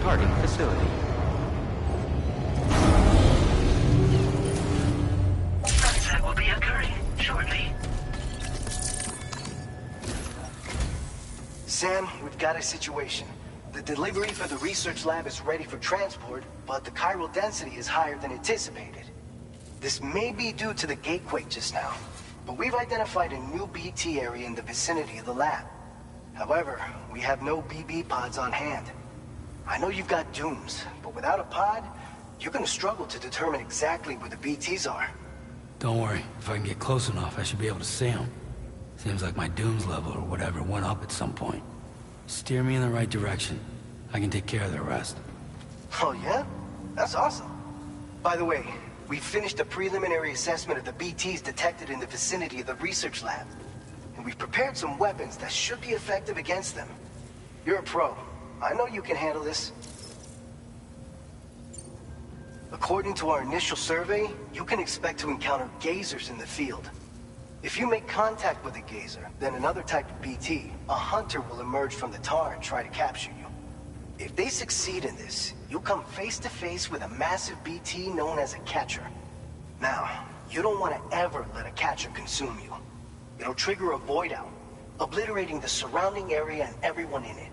departing facility. Sunset will be occurring shortly. Sam, we've got a situation. The delivery for the research lab is ready for transport, but the chiral density is higher than anticipated. This may be due to the gatequake just now, but we've identified a new BT area in the vicinity of the lab. However, we have no BB pods on hand. I know you've got dooms, but without a pod, you're gonna struggle to determine exactly where the BTs are. Don't worry, if I can get close enough, I should be able to see them. Seems like my dooms level or whatever went up at some point. Steer me in the right direction. I can take care of the rest. Oh yeah? That's awesome. By the way, we finished a preliminary assessment of the BTs detected in the vicinity of the research lab. And we've prepared some weapons that should be effective against them. You're a pro. I know you can handle this. According to our initial survey, you can expect to encounter gazers in the field. If you make contact with a gazer, then another type of BT, a hunter will emerge from the tar and try to capture you. If they succeed in this, you'll come face to face with a massive BT known as a catcher. Now, you don't want to ever let a catcher consume you. It'll trigger a void out, obliterating the surrounding area and everyone in it.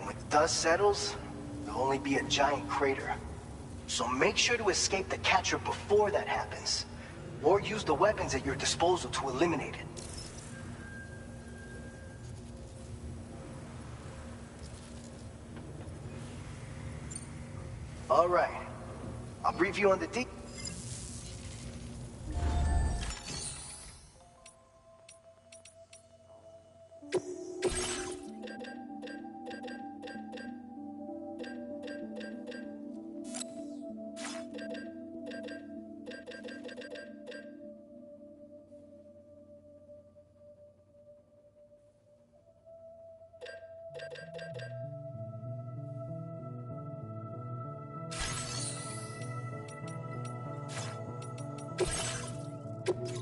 When the dust settles, there'll only be a giant crater. So make sure to escape the catcher before that happens. Or use the weapons at your disposal to eliminate it. All right. I'll brief you on the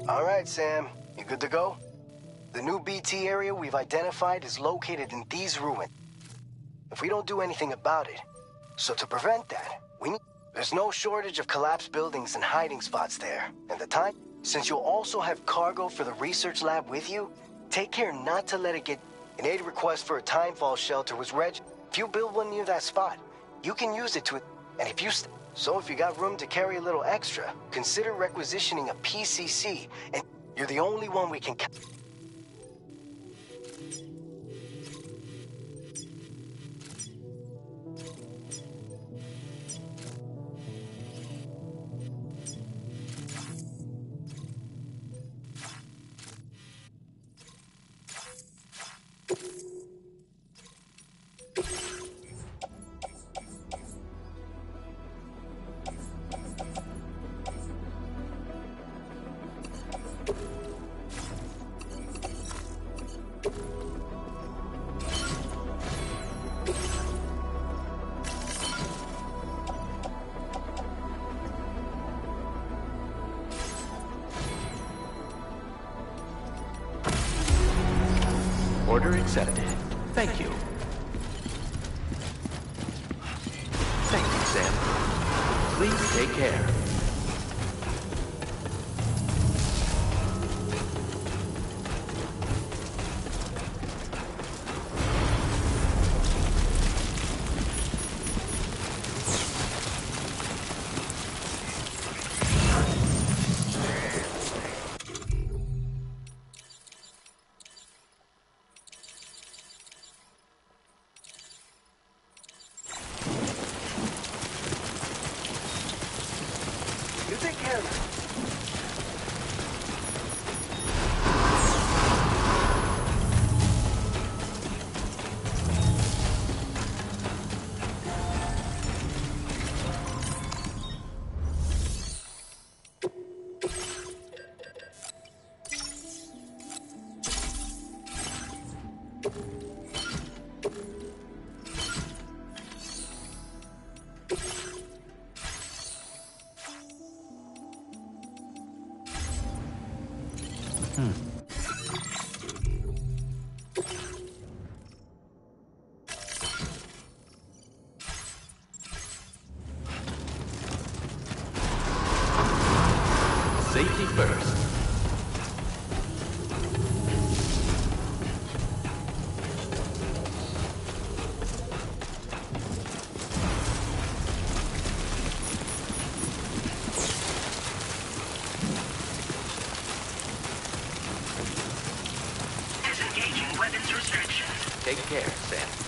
All right, Sam. You good to go? The new BT area we've identified is located in these ruins. If we don't do anything about it, so to prevent that, there's no shortage of collapsed buildings and hiding spots there. And since you'll also have cargo for the research lab with you, take care not to let it get... An aid request for a timefall shelter was registered. If you build one near that spot, you can use it to... And if you... So if you got room to carry a little extra, consider requisitioning a PCC, and you're the only one we can... Order accepted. Thank you. Thank you, Sam. Please take care. You take care of it. restriction. Take care, Sam.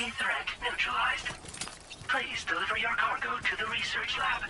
Enemy threat neutralized. Please deliver your cargo to the research lab.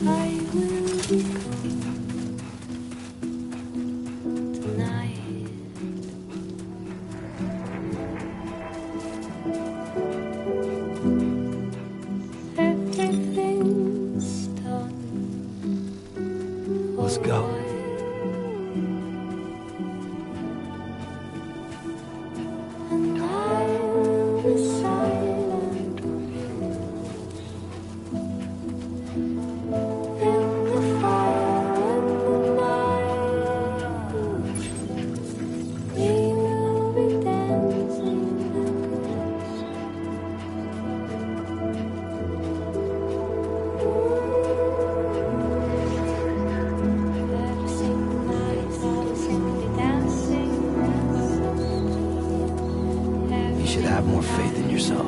I will be gone tonight. Everything's done. Let's go. And I will be silent in the fire in the night. We will be dancing every single night. I'll simply dancing. You should have more faith in yourself.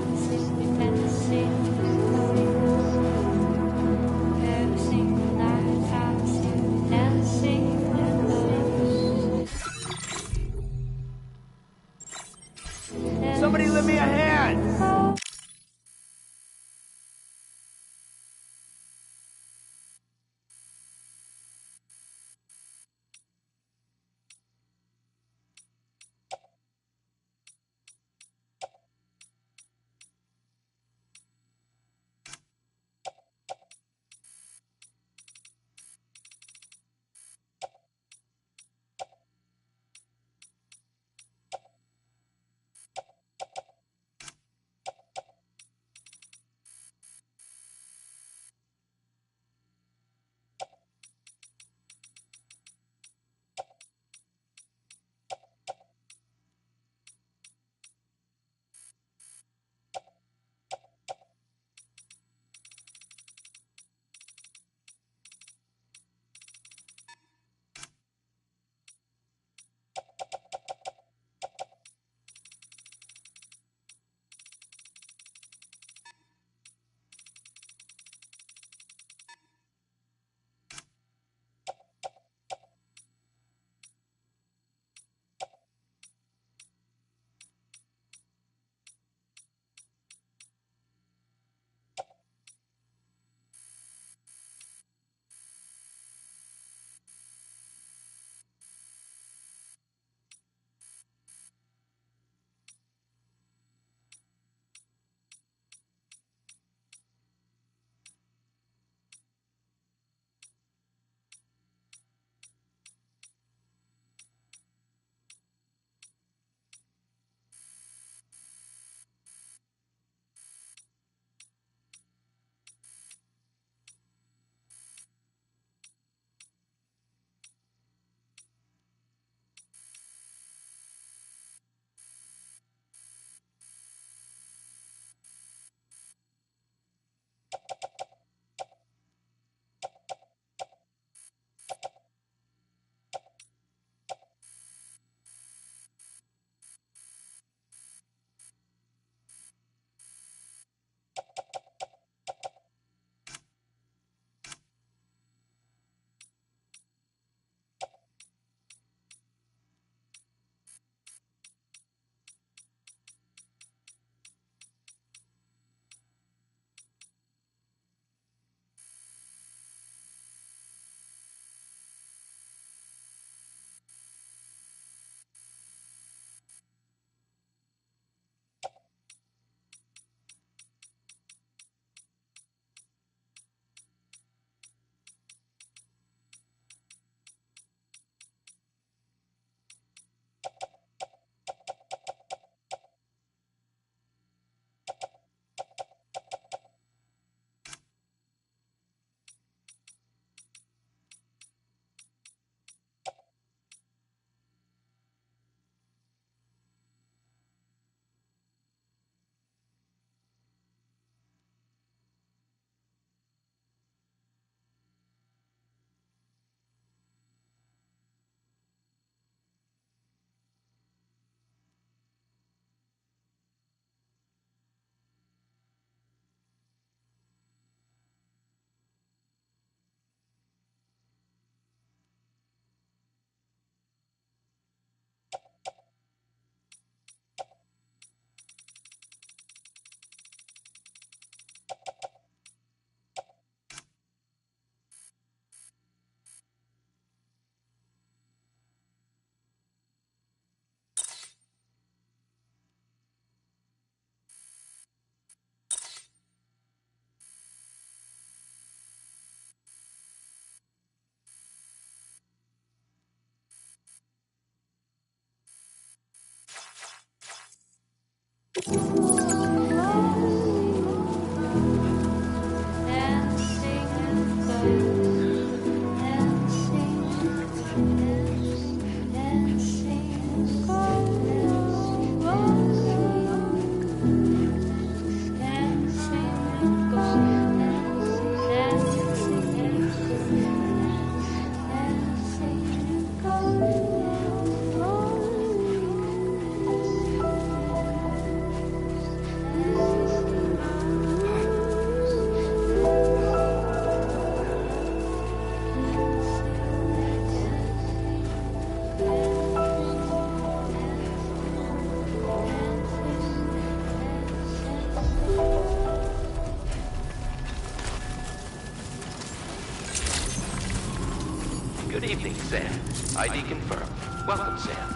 Good evening, Sam. ID confirmed. Welcome, Sam.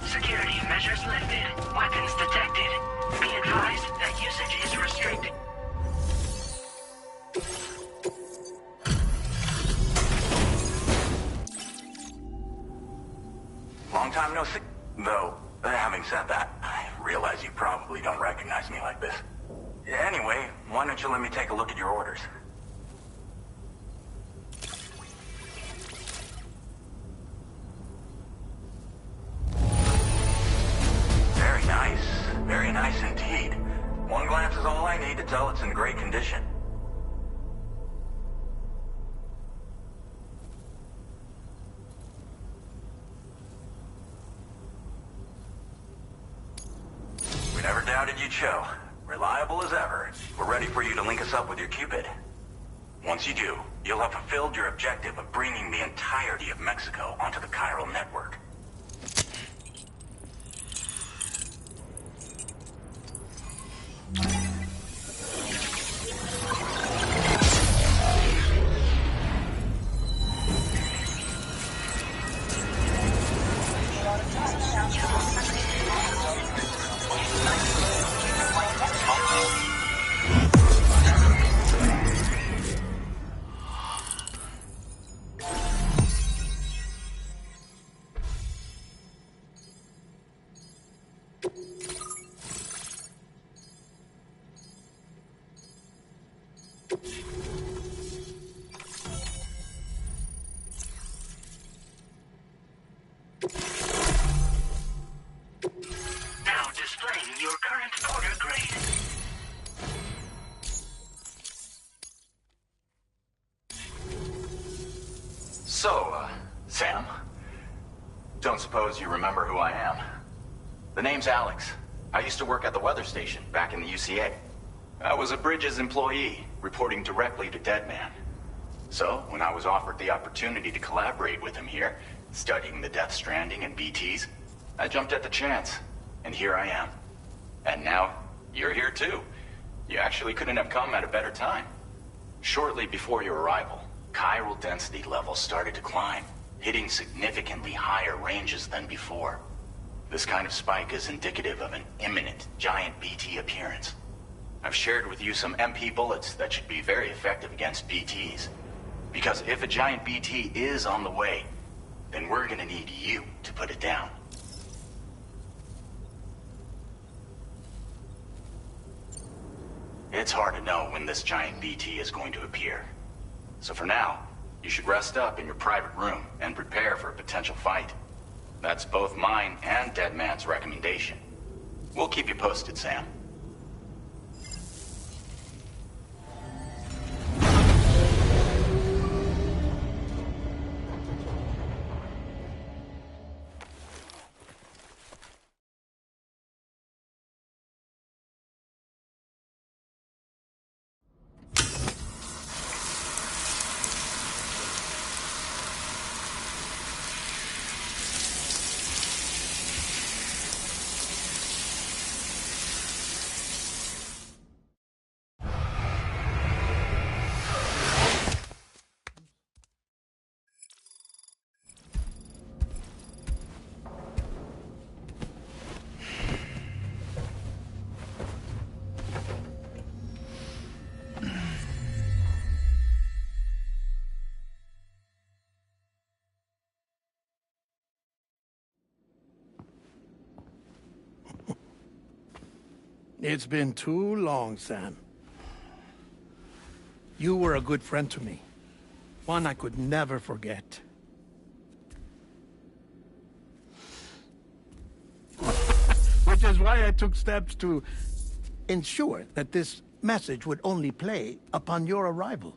Security measures lifted. Weapons detected. Be advised that usage is restricted. Long time no see. Though, having said that, I realize you probably don't recognize me like this. Anyway, why don't you let me take a look at your orders? Very nice. Very nice indeed. One glance is all I need to tell it's in great condition. We never doubted you'd show. Reliable as ever. We're ready for you to link us up with your Cupid. Once you do, you'll have fulfilled your objective of bringing the entirety of Mexico onto the chiral network. Now displaying your current order grade. So, Sam, don't suppose you remember who I am? The name's Alex. I used to work at the weather station back in the UCA. I was a Bridges employee, reporting directly to Deadman. So, when I was offered the opportunity to collaborate with him here, studying the Death Stranding and BTs, I jumped at the chance, and here I am. And now, you're here too. You actually couldn't have come at a better time. Shortly before your arrival, chiral density levels started to climb, hitting significantly higher ranges than before. This kind of spike is indicative of an imminent giant BT appearance. I've shared with you some MP bullets that should be very effective against BTs. Because if a giant BT is on the way, then we're gonna need you to put it down. It's hard to know when this giant BT is going to appear. So for now, you should rest up in your private room and prepare for a potential fight. That's both mine and Deadman's recommendation. We'll keep you posted, Sam. It's been too long, Sam. You were a good friend to me. One I could never forget. Which is why I took steps to ensure that this message would only play upon your arrival.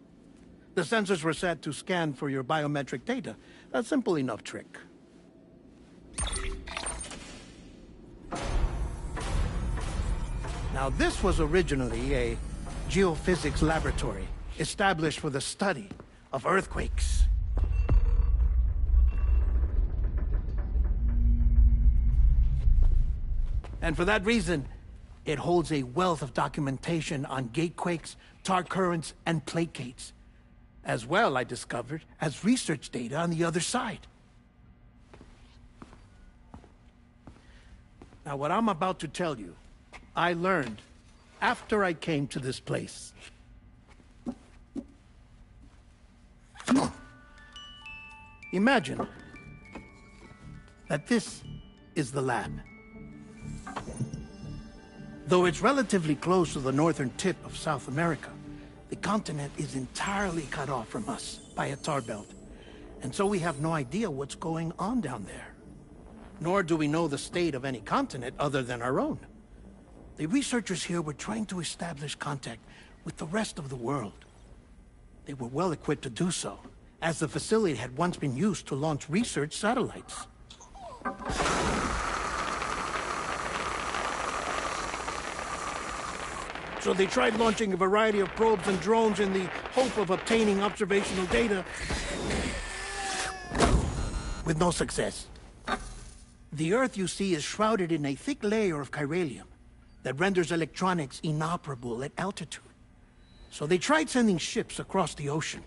The sensors were set to scan for your biometric data. A simple enough trick. Now, this was originally a geophysics laboratory established for the study of earthquakes. And for that reason, it holds a wealth of documentation on gatequakes, tar currents, and plate gates. As well, I discovered, as research data on the other side. Now, what I'm about to tell you, I learned after I came to this place. Imagine that this is the lab. Though it's relatively close to the northern tip of South America, the continent is entirely cut off from us by a tar belt. And so we have no idea what's going on down there. Nor do we know the state of any continent other than our own. The researchers here were trying to establish contact with the rest of the world. They were well equipped to do so, as the facility had once been used to launch research satellites. So they tried launching a variety of probes and drones in the hope of obtaining observational data, with no success. The Earth, you see, is shrouded in a thick layer of chiralium that renders electronics inoperable at altitude. So they tried sending ships across the ocean.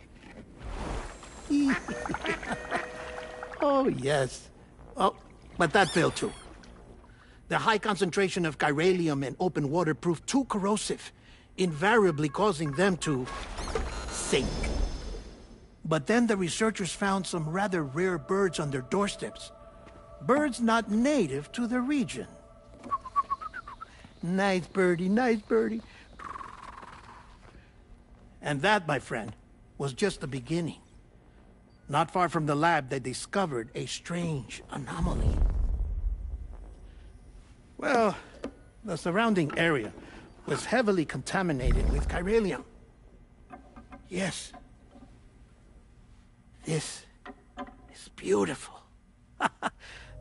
Oh, yes. Oh, but that failed too. The high concentration of chiralium in open water proved too corrosive, invariably causing them to sink. But then the researchers found some rather rare birds on their doorsteps. Birds not native to the region. Nice birdie, nice birdie. And that, my friend, was just the beginning. Not far from the lab, they discovered a strange anomaly. Well, the surrounding area was heavily contaminated with chiralium. Yes. This is beautiful.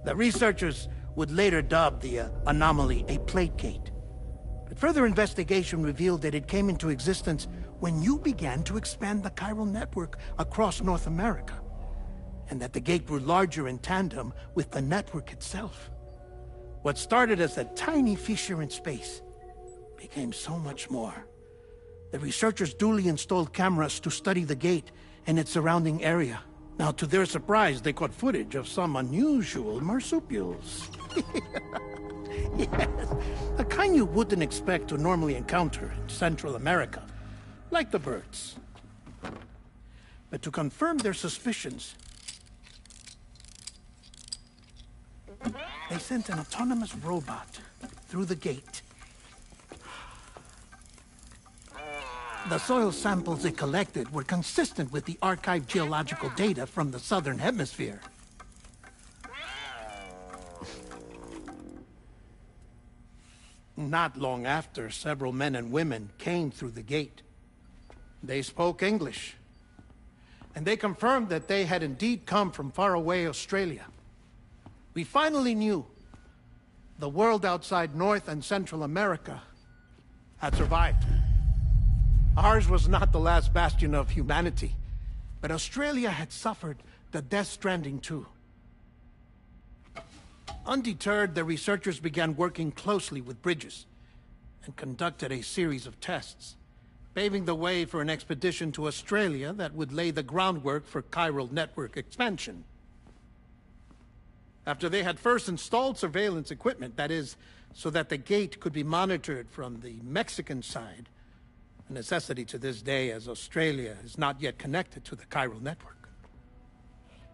The researchers would later dub the anomaly a plate gate. But further investigation revealed that it came into existence when you began to expand the chiral network across North America, and that the gate grew larger in tandem with the network itself. What started as a tiny fissure in space became so much more. The researchers duly installed cameras to study the gate and its surrounding area. Now, to their surprise, they caught footage of some unusual marsupials. Yes, a kind you wouldn't expect to normally encounter in Central America, like the birds. But to confirm their suspicions, they sent an autonomous robot through the gate. The soil samples it collected were consistent with the archived geological data from the southern hemisphere. Not long after, several men and women came through the gate. They spoke English, and they confirmed that they had indeed come from faraway Australia. We finally knew the world outside North and Central America had survived. Ours was not the last bastion of humanity, but Australia had suffered the death stranding too. Undeterred, the researchers began working closely with Bridges and conducted a series of tests, paving the way for an expedition to Australia that would lay the groundwork for chiral network expansion. After they had first installed surveillance equipment, that is, so that the gate could be monitored from the Mexican side, a necessity to this day as Australia is not yet connected to the chiral network.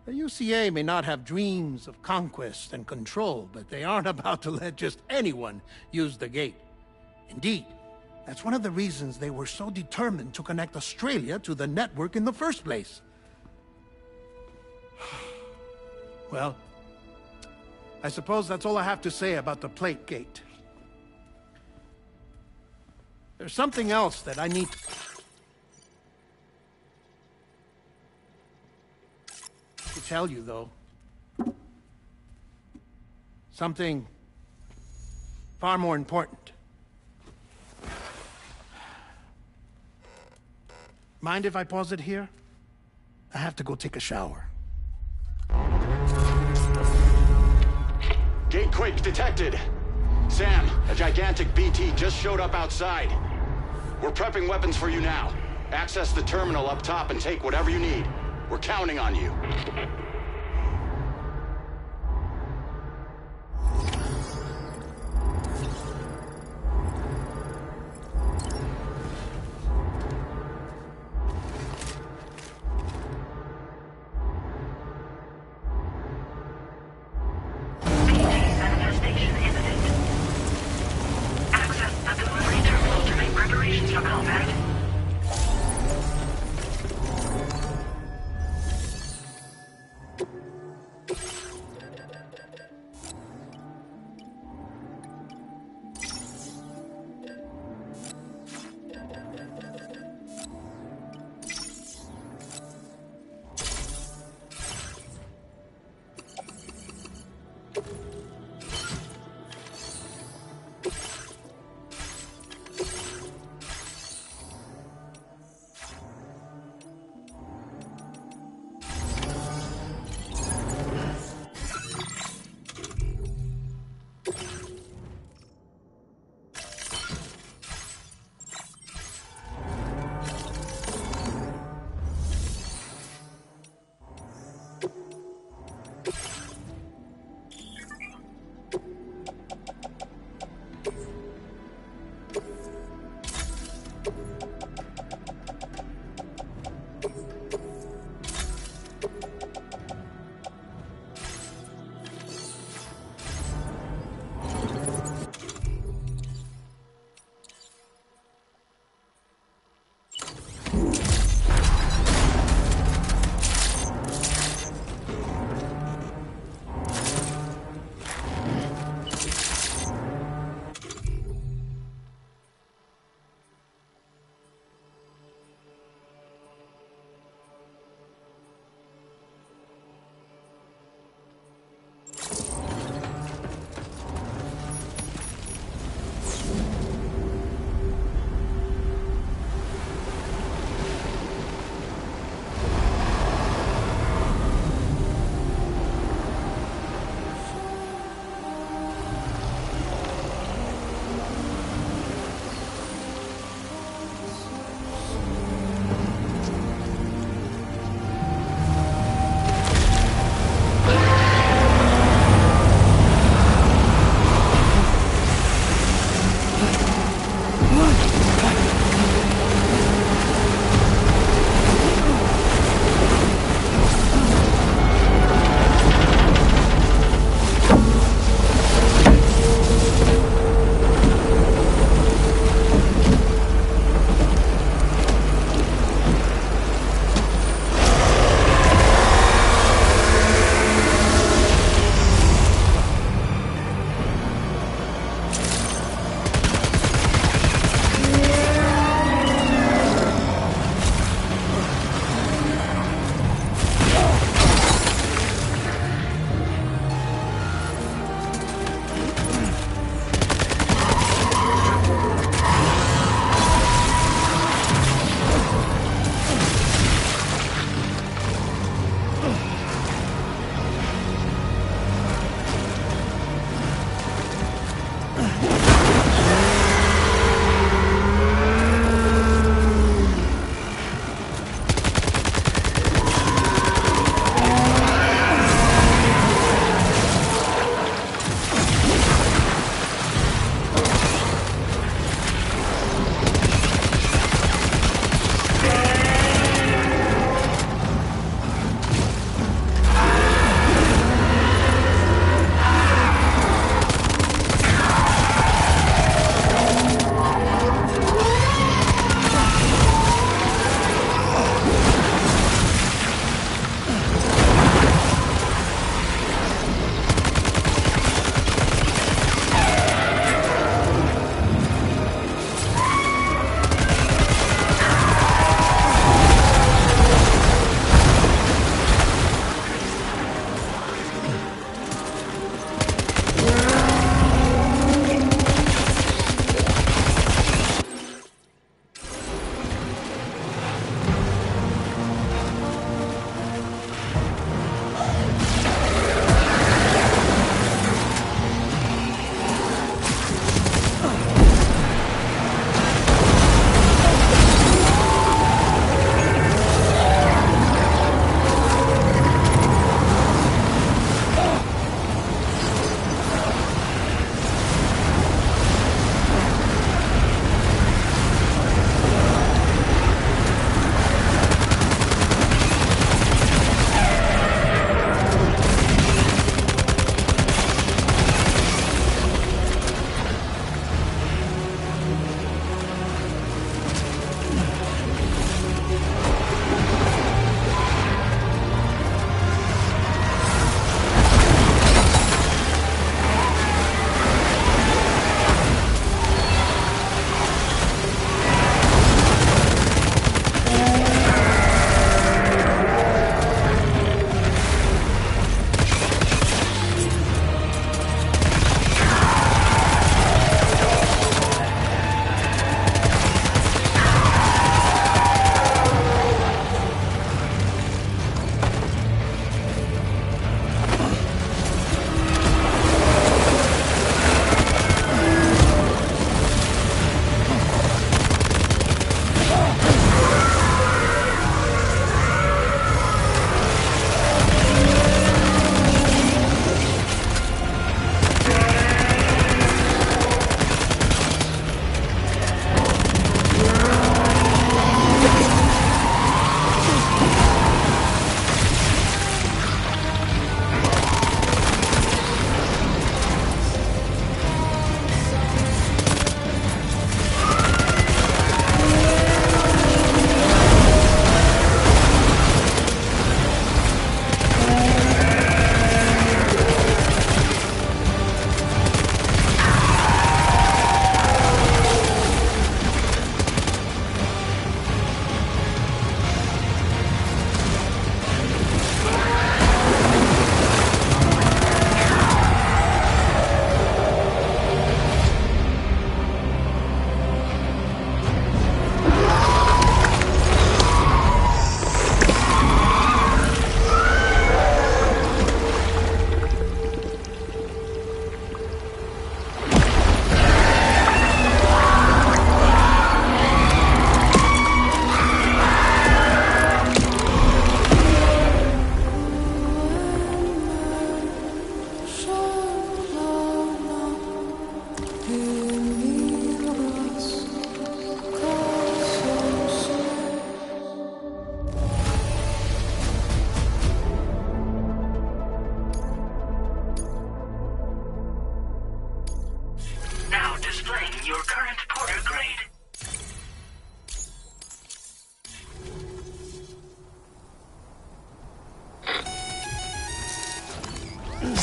The UCA may not have dreams of conquest and control, but they aren't about to let just anyone use the gate. Indeed, that's one of the reasons they were so determined to connect Australia to the network in the first place. Well, I suppose that's all I have to say about the plate gate. There's something else that I need to tell you, though. Something far more important. Mind if I pause it here? I have to go take a shower. Gate quake detected. Sam, a gigantic BT just showed up outside. We're prepping weapons for you now. Access the terminal up top and take whatever you need. We're counting on you. Manifestation imminent. Access the delivery terminal to make preparations for combat.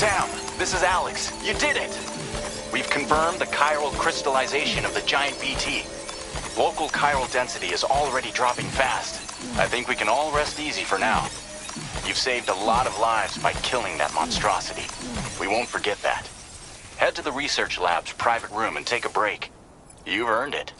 Sam, this is Alex. You did it! We've confirmed the chiral crystallization of the giant BT. Local chiral density is already dropping fast. I think we can all rest easy for now. You've saved a lot of lives by killing that monstrosity. We won't forget that. Head to the research lab's private room and take a break. You've earned it.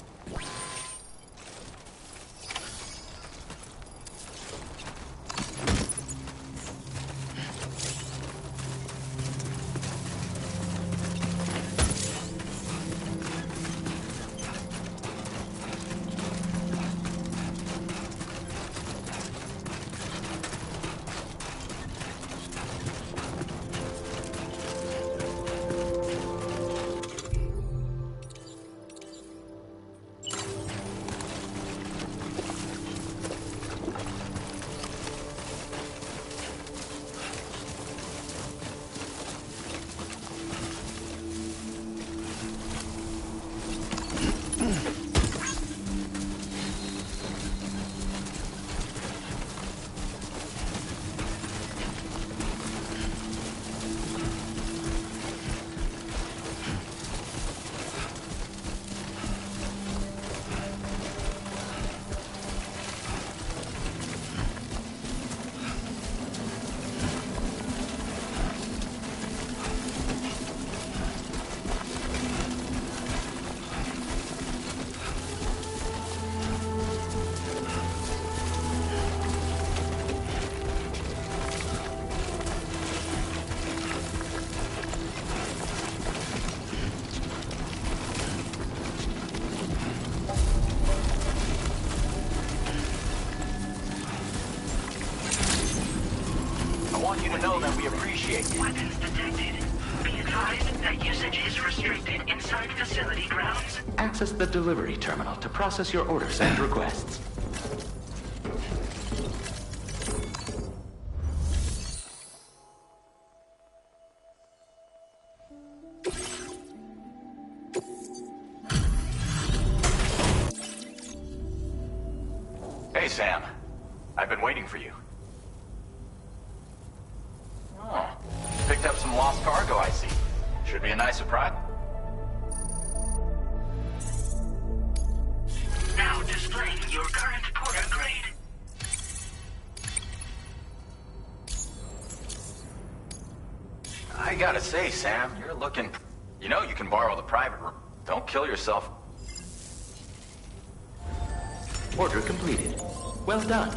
I want you to know that we appreciate you. Weapons detected. Be advised that usage is restricted inside facility grounds. Access the delivery terminal to process your orders and requests. Hey, Sam. I've been waiting for you. Oh, picked up some lost cargo, I see. Should be a nice surprise. Now displaying your current porter grade. I gotta say, Sam, you're looking... You know you can borrow the private room. Don't kill yourself. Order completed. Well done.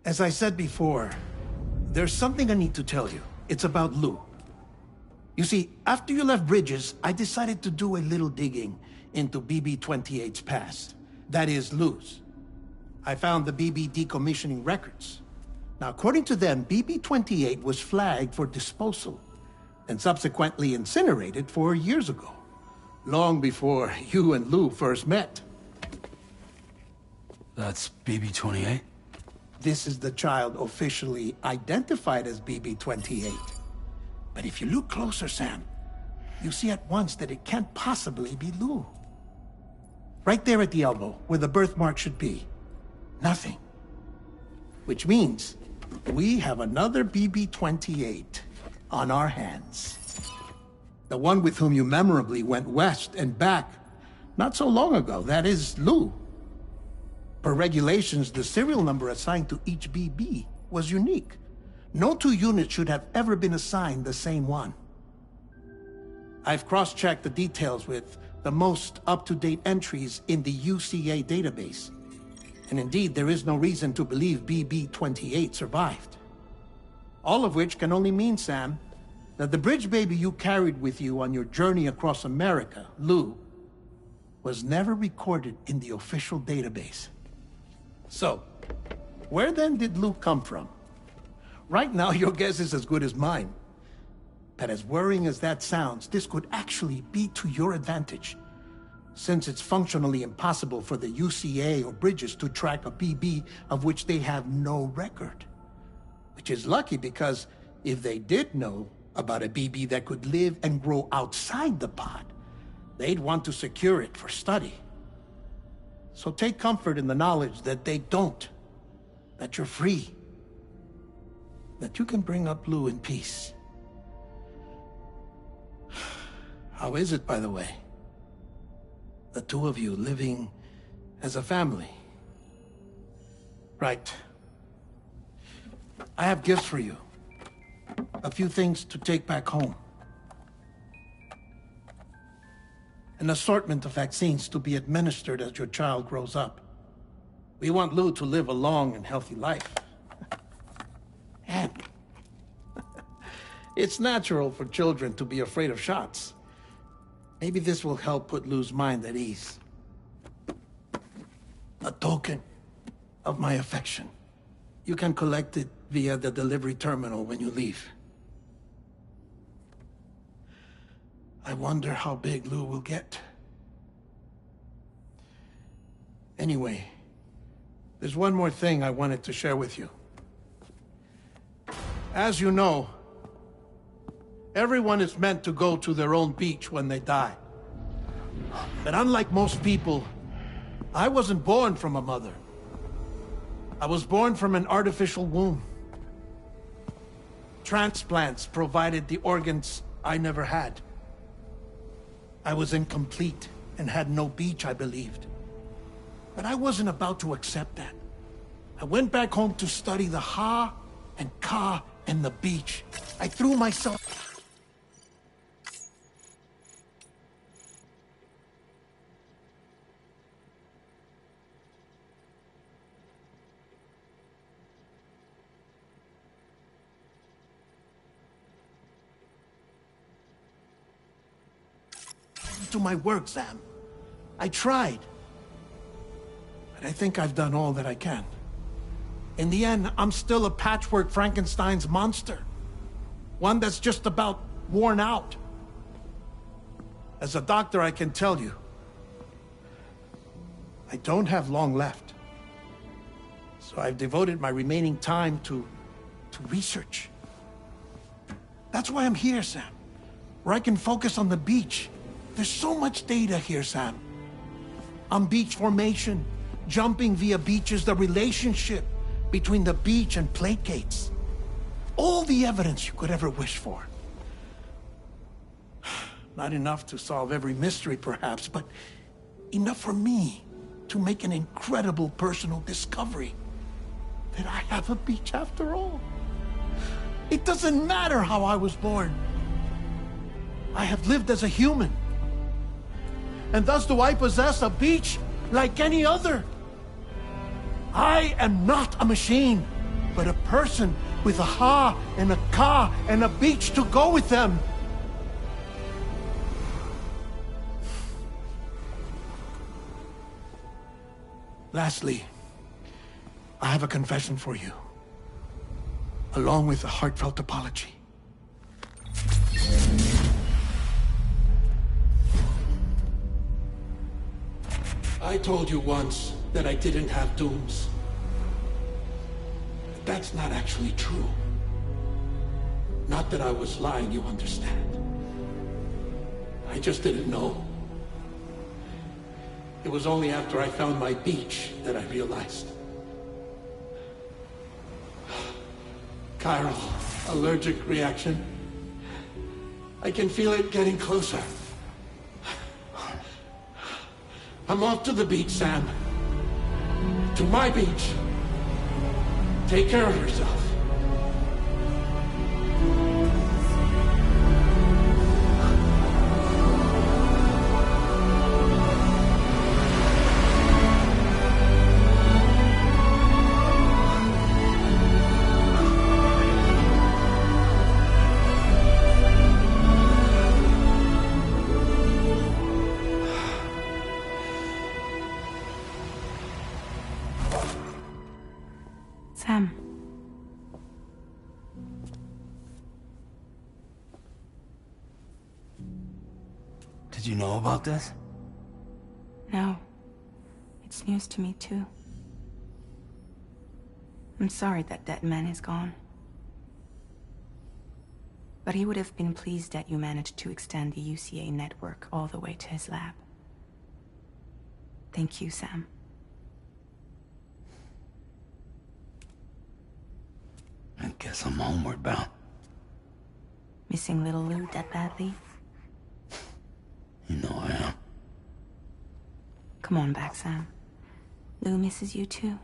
As I said before, There's something I need to tell you. It's about Lou. You see, after you left Bridges, I decided to do a little digging into BB-28's past. That is, Lou's. I found the BB decommissioning records. Now, according to them, BB-28 was flagged for disposal and subsequently incinerated 4 years ago, long before you and Lou first met. That's BB-28? This is the child officially identified as BB-28. But if you look closer, Sam, you see at once that it can't possibly be Lou. Right there at the elbow, where the birthmark should be. Nothing. Which means we have another BB-28 on our hands. The one with whom you memorably went west and back not so long ago. That is Lou. Per regulations, the serial number assigned to each BB was unique. No two units should have ever been assigned the same one. I've cross-checked the details with the most up-to-date entries in the UCA database. And indeed, there is no reason to believe BB-28 survived. All of which can only mean, Sam, that the bridge baby you carried with you on your journey across America, Lou, was never recorded in the official database. So, where then did Lou come from? Right now, your guess is as good as mine. But as worrying as that sounds, this could actually be to your advantage, since it's functionally impossible for the UCA or Bridges to track a BB of which they have no record. Which is lucky, because if they did know about a BB that could live and grow outside the pod, they'd want to secure it for study. So take comfort in the knowledge that they don't, that you're free, that you can bring up Lou in peace. How is it, by the way? The two of you living as a family. Right. I have gifts for you. A few things to take back home. An assortment of vaccines to be administered as your child grows up. We want Lou to live a long and healthy life. And it's natural for children to be afraid of shots. Maybe this will help put Lou's mind at ease. A token of my affection. You can collect it via the delivery terminal when you leave. I wonder how big Lou will get. Anyway, there's one more thing I wanted to share with you. As you know, everyone is meant to go to their own beach when they die. But unlike most people, I wasn't born from a mother. I was born from an artificial womb. Transplants provided the organs I never had. I was incomplete and had no beach, I believed. But I wasn't about to accept that. I went back home to study the Ha and Ka and the beach. I threw myself... to my work, Sam. I tried. But I think I've done all that I can. In the end, I'm still a patchwork Frankenstein's monster. One that's just about worn out. As a doctor, I can tell you, I don't have long left. So I've devoted my remaining time to research. That's why I'm here, Sam. Where I can focus on the beach. There's so much data here, Sam. On beach formation, jumping via beaches, the relationship between the beach and plate gates. All the evidence you could ever wish for. Not enough to solve every mystery, perhaps, but enough for me to make an incredible personal discovery. That I have a beach after all. It doesn't matter how I was born. I have lived as a human. And thus do I possess a beach like any other. I am not a machine. but a person with a ha and a ka and a beach to go with them. Lastly, I have a confession for you, along with a heartfelt apology. I told you once that I didn't have dooms. But that's not actually true. Not that I was lying, you understand. I just didn't know. It was only after I found my beach that I realized. Chiral allergic reaction. I can feel it getting closer. I'm off to the beach, Sam. To my beach. Take care of yourself. Sam. Did you know about this? No. It's news to me, too. I'm sorry that that man is gone. But he would have been pleased that you managed to extend the UCA network all the way to his lab. Thank you, Sam. I guess I'm homeward bound. Missing little Lou that badly? You know I am. Come on back, Sam. Lou misses you too.